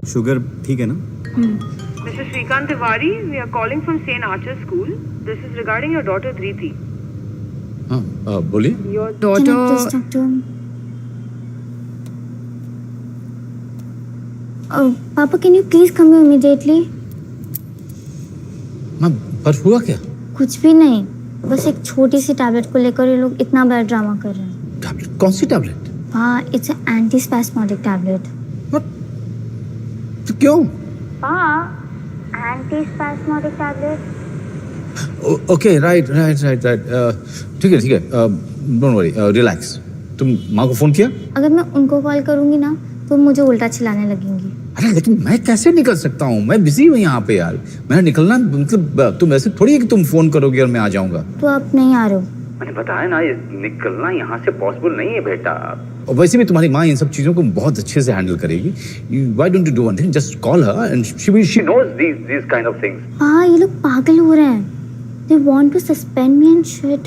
Sugar ठीक है ना? Mr. Shrikant Tiwari, we are calling from St. Archer School. This is regarding your daughter Dhriti. हाँ बोलिए। Your Can I please daughter. talk to him? Papa, can you please come here immediately? माँ पर हुआ क्या? कुछ भी नहीं, बस एक छोटी सी टैबलेट को लेकर ये लोग इतना बड़ा ड्रामा कर रहे हैं। टैबलेट? कौन सी टैबलेट? हाँ, it's an anti-spasmodic tablet. तो क्यों? हाँ, anti-spasmodic tablet. Okay right. ठीक है डोंट वरी, रिलैक्स। तुम माँ को फोन किया? अगर मैं उनको कॉल करूंगी ना तो मुझे उल्टा चिल्लाने लगेंगी। अरे लेकिन मैं कैसे निकल सकता हूँ? मैं बिजी हूँ यहाँ पे यार। मैं निकलना मतलब तुम ऐसे थोड़ी है कि तुम फोन करोगे और मैं आ जाऊंगा। तो आप नहीं आ रहे हो? मैंने बताया ना, निकलना यहाँ से पॉसिबल नहीं है बेटा। और वैसे भी तुम्हारी माँ इन सब चीजों को बहुत अच्छे से हैंडल करेगी। Why don't you do one thing, just call her and she knows these kind of things. हाँ, ये लोग पागल हो रहे हैं। They want to suspend me and shit.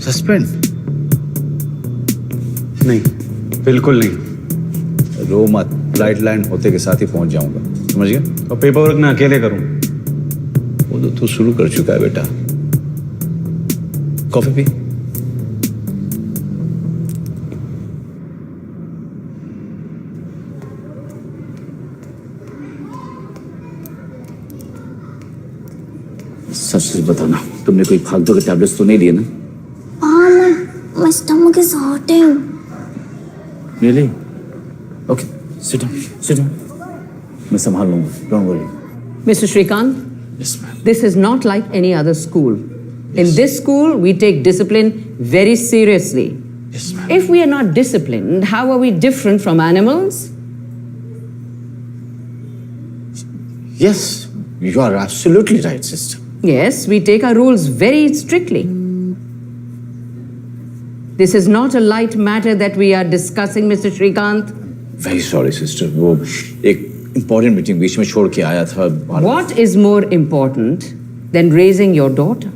Suspend? नहीं, बिल्कुल नहीं। रो मत, फ्लाइट लैंड होते के साथ ही पहुंच जाऊंगा, समझ गया? और पेपर वर्क मैं अकेले करूँ। वो तो तू शुरू कर चुका है बेटा। Coffee P. सच सच बताना, तुमने कोई फालतू के टैबलेट्स तो नहीं लिए ना? हाँ, my stomach is hurting. Really? Okay, sit down. मैं संभाल लूंगा, don't worry. Mr. Shrikant, Yes, ma'am. this is not like any other school. In this school, we take discipline very seriously. Yes, ma'am. If we are not disciplined, how are we different from animals? Yes, you are absolutely right, sister. Yes, we take our rules very strictly. This is not a light matter that we are discussing, Mr. Shrikant. Very sorry, sister. वो एक important meeting बीच में छोड़ के आया था। What is more important than raising your daughter?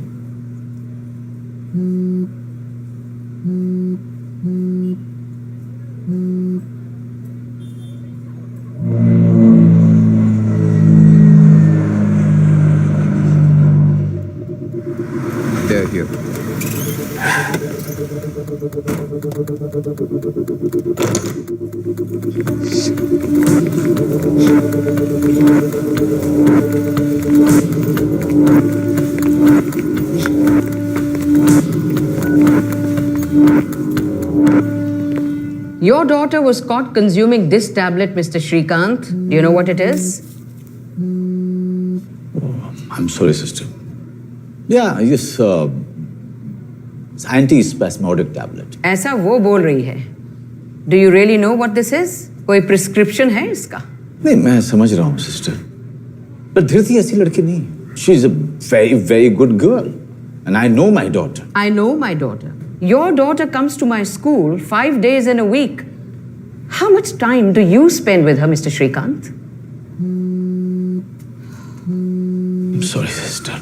They're here. Your daughter was caught consuming this tablet, Mr. Shrikant. Do you know what it is? I'm sorry, sister. Yeah, yes, anti-spasmodic tablet. ऐसा वो बोल रही है. Do you really know what this is? कोई prescription है इसका? नहीं, मैं समझ रहा हूँ, sister. पर धृति ऐसी लड़की नहीं। She is a very, very good girl, and I know my daughter. I know my daughter. Your daughter comes to my school 5 days in a week. How much time do you spend with her, Mr. Shrikant? I'm sorry, sister.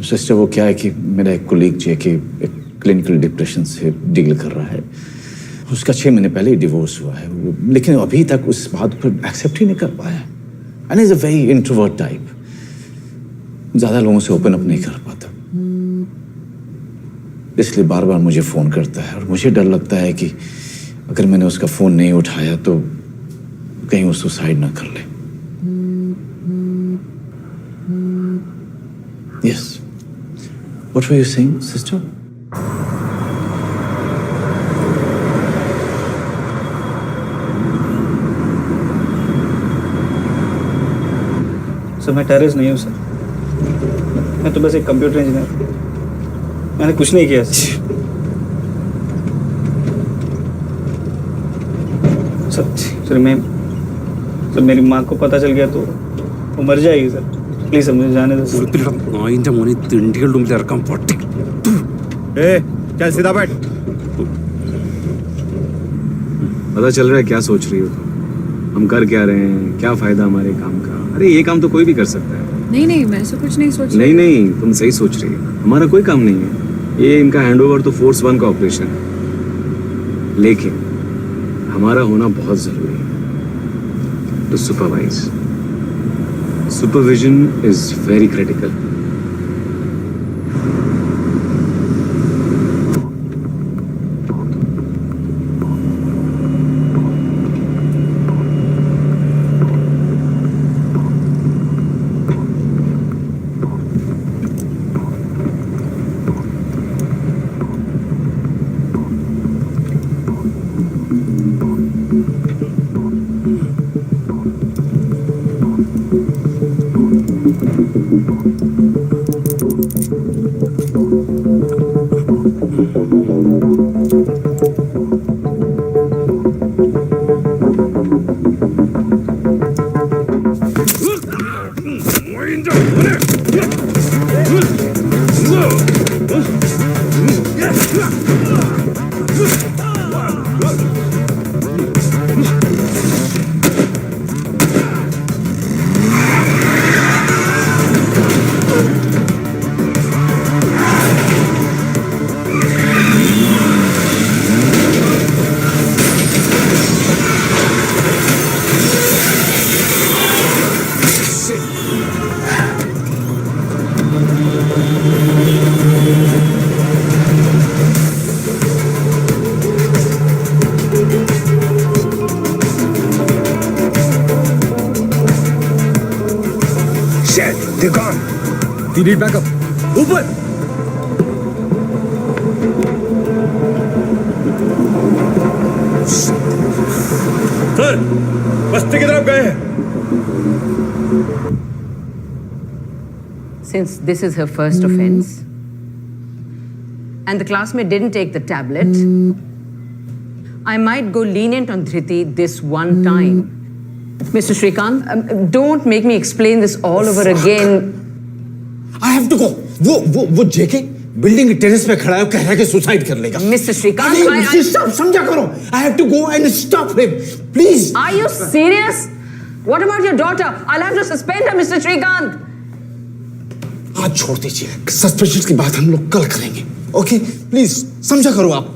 Sister, वो क्या है कि मेरा एक colleague जो है कि एक क्लिनिकल डिप्रेशन से डील कर रहा है। उसका 6 महीने पहले ही डिवोर्स हुआ है, लेकिन अभी तक उस बात को एक्सेप्ट ही नहीं कर पाया। And is a very introvert type, ज़्यादा लोगों से ओपन अप नहीं कर पाता, इसलिए बार बार मुझे फ़ोन करता है। और मुझे डर लगता है कि अगर मैंने उसका फ़ोन नहीं उठाया तो कहीं वो सुसाइड ना कर ले। Yes. What were you saying, sister? Sir, मैं टेररिस्ट नहीं हूँ सर। मैं तो बस एक कंप्यूटर इंजीनियर हूँ। मैंने कुछ नहीं किया सर। मेरी माँ को पता चल गया तो वो मर जाएगी सर। प्लीज सर, मुझे जाने दो। चल सीधा बैठ। पता चल रहा है क्या सोच रही हो तुम? हम कर क्या रहे हैं, क्या फायदा हमारे काम का? अरे ये काम तो कोई भी कर सकता है। नहीं, मैं ऐसा कुछ नहीं सोच रही। नहीं, तुम सही सोच रही हो। हमारा कोई काम नहीं है, ये इनका हैंडओवर तो फोर्स 1 का ऑपरेशन है। लेकिन हमारा होना बहुत जरूरी है to supervise. Supervision is very critical. They're gone. We need backup. ऊपर. सर, बस्ती की तरफ गए हैं. Since this is her first offense, and the classmate didn't take the tablet, I might go lenient on Dhriti this one time. Mr. Shrikant, don't make me explain this all over again. I have to go. वो जेके building के terrace पे खड़ा है, कह रहा है कि suicide कर लेगा. Mr. Shrikant, Stop, समझा करो. I have to go and stop him. Please. Are you serious? What about your daughter? I'll have to suspend her, Mr. Shrikant. आज छोड़ दीजिए. सस्पेंशन की बात हम लोग कल करेंगे. Okay? Please, समझा करो आप.